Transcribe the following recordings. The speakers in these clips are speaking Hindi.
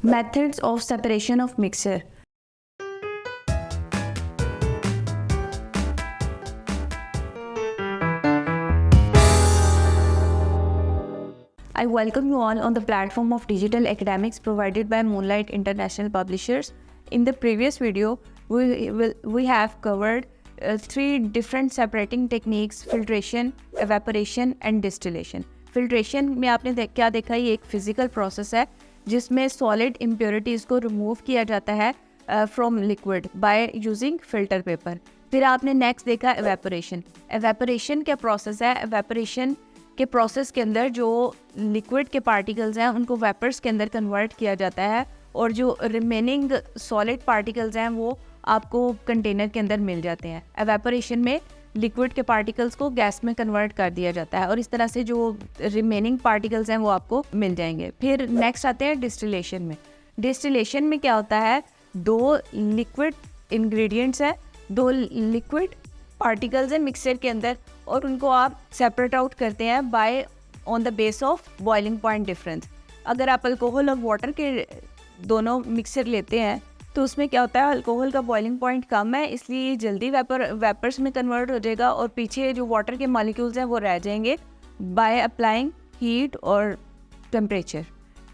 Methods of separation of mixture. I welcome you all on the platform of digital academics provided by Moonlight International Publishers. In the previous video, we have covered three different separating techniques: filtration, evaporation and distillation. Filtration में आपने क्या देखा, ये एक फिजिकल प्रोसेस है जिसमें सॉलिड इम्प्योरिटीज़ को रिमूव किया जाता है from liquid by using filter paper. फिर आपने नेक्स्ट देखा एवेपोरेशन. एवेपोरेशन क्या प्रोसेस है? एवेपोरेशन के प्रोसेस के अंदर जो लिक्विड के पार्टिकल्स हैं उनको वेपर्स के अंदर कन्वर्ट किया जाता है और जो रिमेनिंग सॉलिड पार्टिकल्स हैं वो आपको कंटेनर के अंदर मिल जाते हैं. एवेपोरेशन में लिक्विड के पार्टिकल्स को गैस में कन्वर्ट कर दिया जाता है और इस तरह से जो रिमेनिंग पार्टिकल्स हैं वो आपको मिल जाएंगे. फिर नेक्स्ट आते हैं डिस्टिलेशन में. डिस्टिलेशन में क्या होता है, दो लिक्विड इंग्रेडिएंट्स हैं, दो लिक्विड पार्टिकल्स हैं मिक्सचर के अंदर और उनको आप सेपरेट आउट करते हैं by on the base of boiling point difference. अगर आप अल्कोहल और वाटर के दोनों मिक्सचर लेते हैं तो उसमें क्या होता है, अल्कोहल का बॉइलिंग पॉइंट कम है इसलिए ये जल्दी वेपर्स में कन्वर्ट हो जाएगा और पीछे जो वाटर के मॉलिक्यूल्स हैं वो रह जाएंगे बाय अप्लाइंग हीट और टेम्परेचर.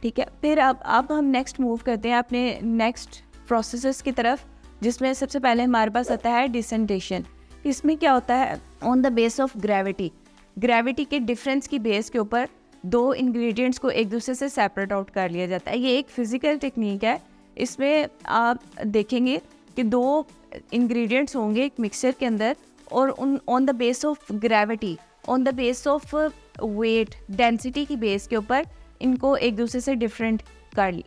ठीक है, फिर अब हम नेक्स्ट मूव करते हैं अपने नेक्स्ट प्रोसेसेस की तरफ, जिसमें सबसे पहले हमारे पास आता है डिसेंटेशन. इसमें क्या होता है, on the base of gravity के डिफरेंस की बेस के ऊपर दो इंग्रेडिएंट्स को एक दूसरे से सेपरेट आउट कर लिया जाता है. ये एक फिजिकल टेक्निक है. इसमें आप देखेंगे कि दो इंग्रेडिएंट्स होंगे एक मिक्सचर के अंदर और on the base of gravity, on the base of weight, density की बेस के ऊपर इनको एक दूसरे से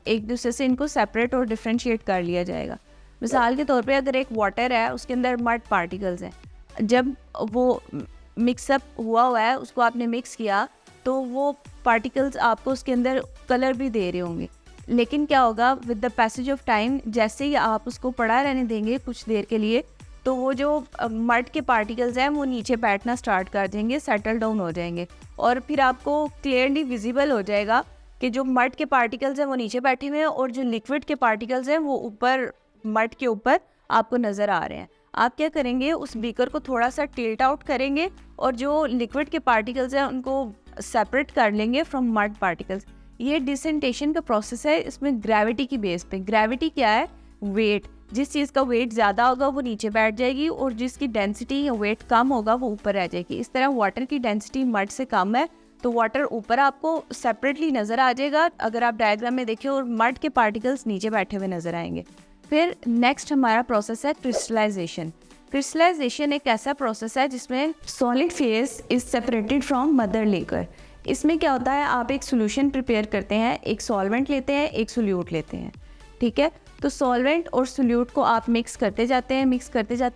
एक दूसरे से इनको सेपरेट और डिफ्रेंशिएट कर लिया जाएगा. मिसाल के तौर पे अगर एक वाटर है उसके अंदर मड पार्टिकल्स हैं, जब वो मिक्सअप हुआ है उसको आपने मिक्स किया तो वो पार्टिकल्स आपको उसके अंदर कलर भी दे रहे होंगे. लेकिन क्या होगा, with the passage of time जैसे ही आप उसको पड़ा रहने देंगे कुछ देर के लिए तो वो जो मड के पार्टिकल्स हैं वो नीचे बैठना स्टार्ट कर देंगे, सेटल डाउन हो जाएंगे और फिर आपको क्लियरली विजिबल हो जाएगा कि जो मड के पार्टिकल्स हैं वो नीचे बैठे हुए हैं और जो लिक्विड के पार्टिकल्स हैं वो ऊपर मड के ऊपर आपको नज़र आ रहे हैं. आप क्या करेंगे, उस बीकर को थोड़ा सा टिल्ट आउट करेंगे और जो लिक्विड के पार्टिकल्स हैं उनको सेपरेट कर लेंगे फ्रॉम मड पार्टिकल्स. ये डिसेंटेशन का प्रोसेस है. इसमें ग्रेविटी की बेस पे, ग्रेविटी क्या है, वेट. जिस चीज़ का वेट ज़्यादा होगा वो नीचे बैठ जाएगी और जिसकी डेंसिटी या वेट कम होगा वो ऊपर रह जाएगी. इस तरह वाटर की डेंसिटी मड से कम है तो वाटर ऊपर आपको सेपरेटली नज़र आ जाएगा अगर आप डायग्राम में देखें, और मड के पार्टिकल्स नीचे बैठे हुए नज़र आएंगे. फिर नेक्स्ट हमारा प्रोसेस है क्रिस्टलाइजेशन. क्रिस्टलाइजेशन एक ऐसा प्रोसेस है जिसमें solid phase is separated from mother liquid. इसमें क्या होता है, आप एक सॉल्यूशन प्रिपेयर करते हैं, एक सॉल्वेंट लेते हैं, एक सोल्यूट लेते हैं. ठीक है, तो सॉल्वेंट और सोल्यूट को आप मिक्स करते जाते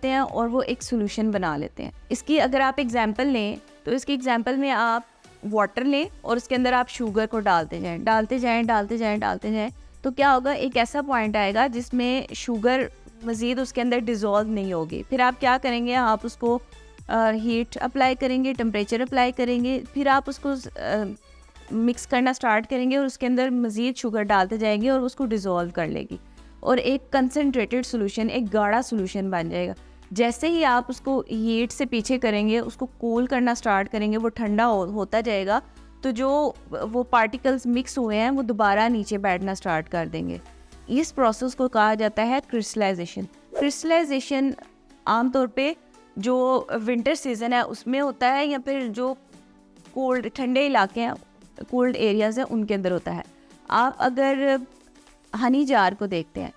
हैं और वो एक सॉल्यूशन बना लेते हैं. इसकी अगर आप एग्जांपल लें तो इसकी एग्जांपल में आप वाटर लें और उसके अंदर आप शुगर को डालते जाएं तो क्या होगा, एक ऐसा पॉइंट आएगा जिसमें शुगर मज़ीद उसके अंदर डिज़ोल्व नहीं होगी. फिर आप क्या करेंगे, आप उसको हीट अप्लाई करेंगे, टेम्परेचर अप्लाई करेंगे, फिर आप उसको मिक्स करना स्टार्ट करेंगे और उसके अंदर मज़ीद शुगर डालते जाएंगे और उसको डिज़ोल्व कर लेगी और एक कंसनट्रेटेड सोल्यूशन, एक गाढ़ा सोल्यूशन बन जाएगा. जैसे ही आप उसको हीट से पीछे करेंगे, उसको कूल करना स्टार्ट करेंगे, वो ठंडा होता जाएगा तो जो वो पार्टिकल्स मिक्स हुए हैं वो दोबारा नीचे बैठना स्टार्ट कर देंगे. इस प्रोसेस को कहा जाता है क्रिस्टलाइजेशन. क्रिस्टलाइजेशन आमतौर पे जो विंटर सीज़न है उसमें होता है या फिर जो कोल्ड ठंडे इलाके हैं, कोल्ड एरियाज़ हैं, उनके अंदर होता है. आप अगर हनी जार को देखते हैं,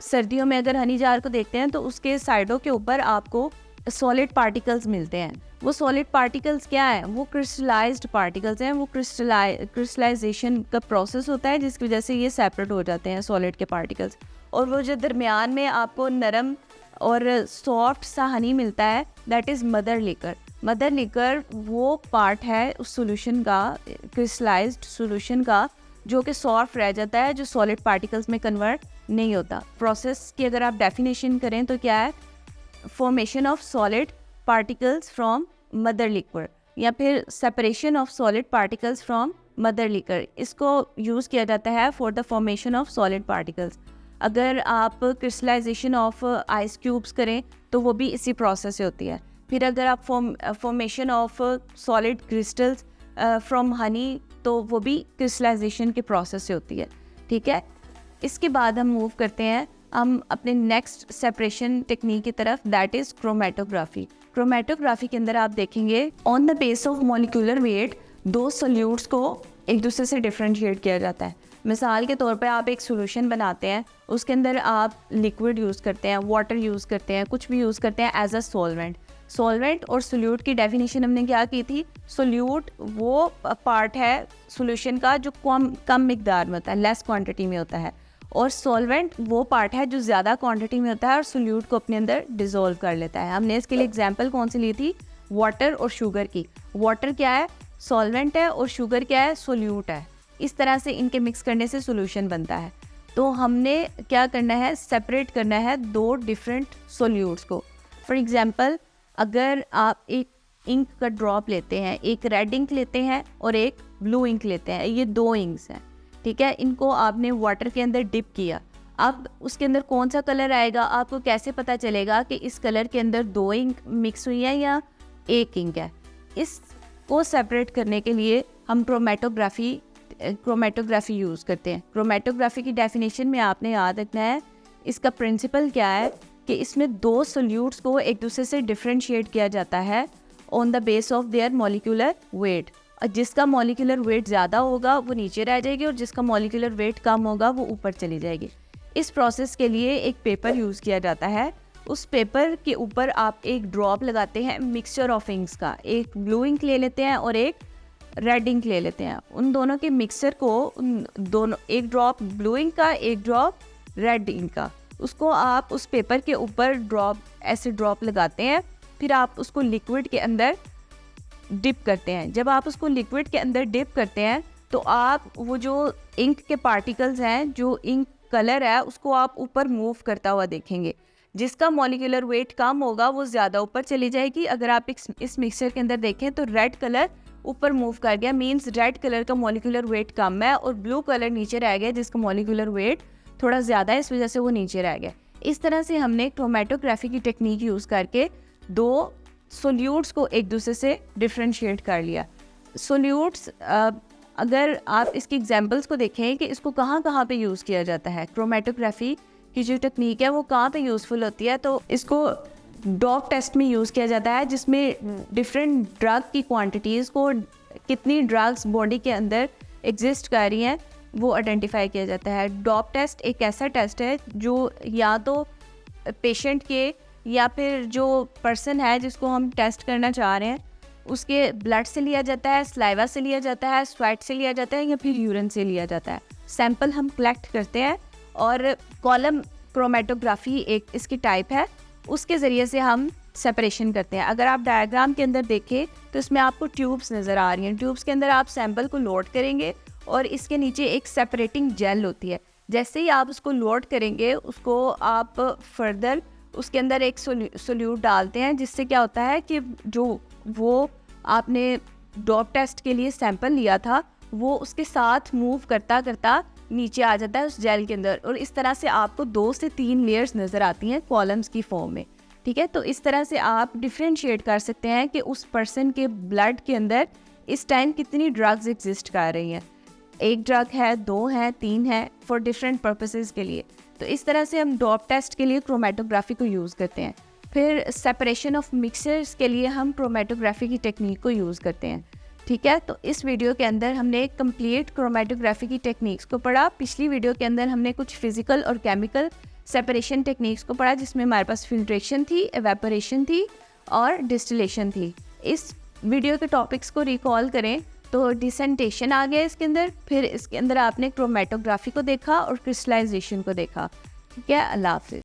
सर्दियों में अगर हनी जार को देखते हैं तो उसके साइडों के ऊपर आपको सॉलिड पार्टिकल्स मिलते हैं. वो सॉलिड पार्टिकल्स क्या है, वो क्रिस्टलाइज्ड पार्टिकल्स हैं. वो क्रिस्टलाइजेशन का प्रोसेस होता है जिसकी वजह से ये सेपरेट हो जाते हैं सॉलिड के पार्टिकल्स. और वो जो दरमियान में आपको नरम और सॉफ्ट सा हनी मिलता है, that is mother liquor. Mother liquor वो पार्ट है उस सॉल्यूशन का, क्रिस्टलाइज्ड सॉल्यूशन का, जो कि सॉफ्ट रह जाता है, जो सॉलिड पार्टिकल्स में कन्वर्ट नहीं होता. प्रोसेस की अगर आप डेफिनेशन करें तो क्या है, formation of solid particles from mother liquid या फिर separation of solid particles from mother liquor, इसको यूज़ किया जाता है for the formation of solid particles. अगर आप क्रिस्टलाइजेशन ऑफ आइस क्यूब्स करें तो वो भी इसी प्रोसेस से होती है। फिर अगर आप formation of solid crystals from Honey, तो वो भी क्रिस्टलाइजेशन के प्रोसेस से होती है। ठीक है, इसके बाद हम मूव करते हैं हम अपने नेक्स्ट सेपरेशन टेक्निक की तरफ, दैट इज़ क्रोमेटोग्राफी। क्रोमेटोग्राफी के अंदर आप देखेंगे on the base of molecular weight दो सोल्यूट्स को एक दूसरे से डिफ्रेंशिएट किया जाता है। मिसाल के तौर पे आप एक सॉल्यूशन बनाते हैं, उसके अंदर आप लिक्विड यूज़ करते हैं, वाटर यूज़ करते हैं, कुछ भी यूज़ करते हैं एज अ सॉल्वेंट और सोल्यूट की डेफिनेशन हमने क्या की थी? सोल्यूट वो पार्ट है सॉल्यूशन का जो कम मिकदार में होता है, लेस क्वांटिटी में होता है, और सॉल्वेंट वो पार्ट है जो ज़्यादा क्वांटिटी में होता है और सोल्यूट को अपने अंदर डिसॉल्व कर लेता है। हमने इसके लिए एग्जांपल कौन सी ली थी? वाटर और शुगर की। वाटर क्या है? सॉल्वेंट है, और शुगर क्या है? सोल्यूट है। इस तरह से इनके मिक्स करने से सोल्यूशन बनता है। तो हमने क्या करना है? सेपरेट करना है दो डिफरेंट सोल्यूट्स को। फॉर एग्जांपल, अगर आप एक इंक का ड्रॉप लेते हैं, एक रेड इंक लेते हैं और एक ब्लू इंक लेते हैं, ये दो इंक्स हैं, ठीक है, इनको आपने वाटर के अंदर डिप किया। अब उसके अंदर कौन सा कलर आएगा? आपको कैसे पता चलेगा कि इस कलर के अंदर दो इंक मिक्स हुई है या एक इंक है? इसको सेपरेट करने के लिए हम क्रोमेटोग्राफी यूज़ करते हैं। क्रोमेटोग्राफी की डेफिनेशन में आपने याद रखना है, इसका प्रिंसिपल क्या है कि इसमें दो सोल्यूट्स को एक दूसरे से डिफ्रेंशिएट किया जाता है on the base of their molecular weight. और जिसका मॉलिक्यूलर वेट ज़्यादा होगा वो नीचे रह जाएगी, और जिसका मॉलिक्यूलर वेट कम होगा वो ऊपर चली जाएगी। इस प्रोसेस के लिए एक पेपर यूज़ किया जाता है। उस पेपर के ऊपर आप एक ड्रॉप लगाते हैं मिक्सचर ऑफ इंक्स का। एक ब्लू इंक ले लेते हैं और एक रेड इंक ले लेते हैं। उन दोनों के मिक्सचर को एक ड्रॉप ब्लू इंक का, एक ड्रॉप रेड इंक का, उसको आप उस पेपर के ऊपर ऐसे ड्रॉप लगाते हैं। फिर आप उसको लिक्विड के अंदर डिप करते हैं। जब आप उसको लिक्विड के अंदर डिप करते हैं तो आप वो जो इंक के पार्टिकल्स हैं, जो इंक कलर है, उसको आप ऊपर मूव करता हुआ देखेंगे। जिसका मॉलिक्यूलर वेट कम होगा वो ज़्यादा ऊपर चली जाएगी। अगर आप इस मिक्सचर के अंदर देखें तो रेड कलर ऊपर मूव कर गया, मीन्स रेड कलर का मॉलिक्यूलर वेट कम है, और ब्लू कलर नीचे रह गया जिसका मॉलिक्यूलर वेट थोड़ा ज़्यादा है, इस वजह से वो नीचे रह गया। इस तरह से हमने क्रोमेटोग्राफी की टेक्निक यूज़ करके दो सोल्यूट्स को एक दूसरे से डिफ्रेंशिएट कर लिया। सोल्यूट्स, अगर आप इसकी एग्जांपल्स को देखें कि इसको कहाँ पे यूज़ किया जाता है, क्रोमेटोग्राफी की जो टेक्निक है वो कहाँ पे यूज़फुल होती है, तो इसको डॉप टेस्ट में यूज़ किया जाता है, जिसमें डिफरेंट ड्रग की क्वांटिटीज़ को, कितनी ड्रग्स बॉडी के अंदर एग्जिस्ट कर रही हैं, वो आइडेंटिफाई किया जाता है। डॉप टेस्ट एक ऐसा टेस्ट है जो या तो पेशेंट के या फिर जो पर्सन है जिसको हम टेस्ट करना चाह रहे हैं उसके ब्लड से लिया जाता है, सलाइवा से लिया जाता है, स्वेट से लिया जाता है, या फिर यूरिन से लिया जाता है। सैंपल हम कलेक्ट करते हैं और कॉलम क्रोमेटोग्राफी एक इसकी टाइप है, उसके ज़रिए से हम सेपरेशन करते हैं। अगर आप डायग्राम के अंदर देखें तो इसमें आपको ट्यूब्स नज़र आ रही हैं। ट्यूब्स के अंदर आप सैंपल को लोड करेंगे और इसके नीचे एक सेपरेटिंग जेल होती है। जैसे ही आप उसको लोड करेंगे उसको आप फर्दर उसके अंदर एक सोल्यूट डालते हैं, जिससे क्या होता है कि जो वो आपने डॉप टेस्ट के लिए सैंपल लिया था वो उसके साथ मूव करता करता नीचे आ जाता है उस जेल के अंदर, और इस तरह से आपको 2 से 3 लेयर्स नज़र आती हैं कॉलम्स की फॉर्म में। ठीक है, तो इस तरह से आप डिफ्रेंशिएट कर सकते हैं कि उस पर्सन के ब्लड के अंदर इस टाइम कितनी ड्रग्स एग्जिस्ट कर रही हैं। एक ड्रग है, 2 है, 3 है, फॉर डिफरेंट पर्पसेस के लिए। तो इस तरह से हम डॉप टेस्ट के लिए क्रोमेटोग्राफी को यूज़ करते हैं। फिर सेपरेशन ऑफ मिक्सचर्स के लिए हम क्रोमेटोग्राफी की टेक्निक को यूज़ करते हैं। ठीक है, तो इस वीडियो के अंदर हमने कंप्लीट क्रोमेटोग्राफी की टेक्निक्स को पढ़ा। पिछली वीडियो के अंदर हमने कुछ फिजिकल और केमिकल सेपरेशन टेक्निक्स को पढ़ा, जिसमें हमारे पास फिल्ट्रेशन थी, एवेपोरेशन थी और डिस्टिलेशन थी। इस वीडियो के टॉपिक्स को रिकॉल करें तो डिसेंटेशन आ गया इसके अंदर, फिर इसके अंदर आपने क्रोमेटोग्राफी को देखा और क्रिस्टलाइजेशन को देखा। ठीक है, अल्लाह हाफिज़।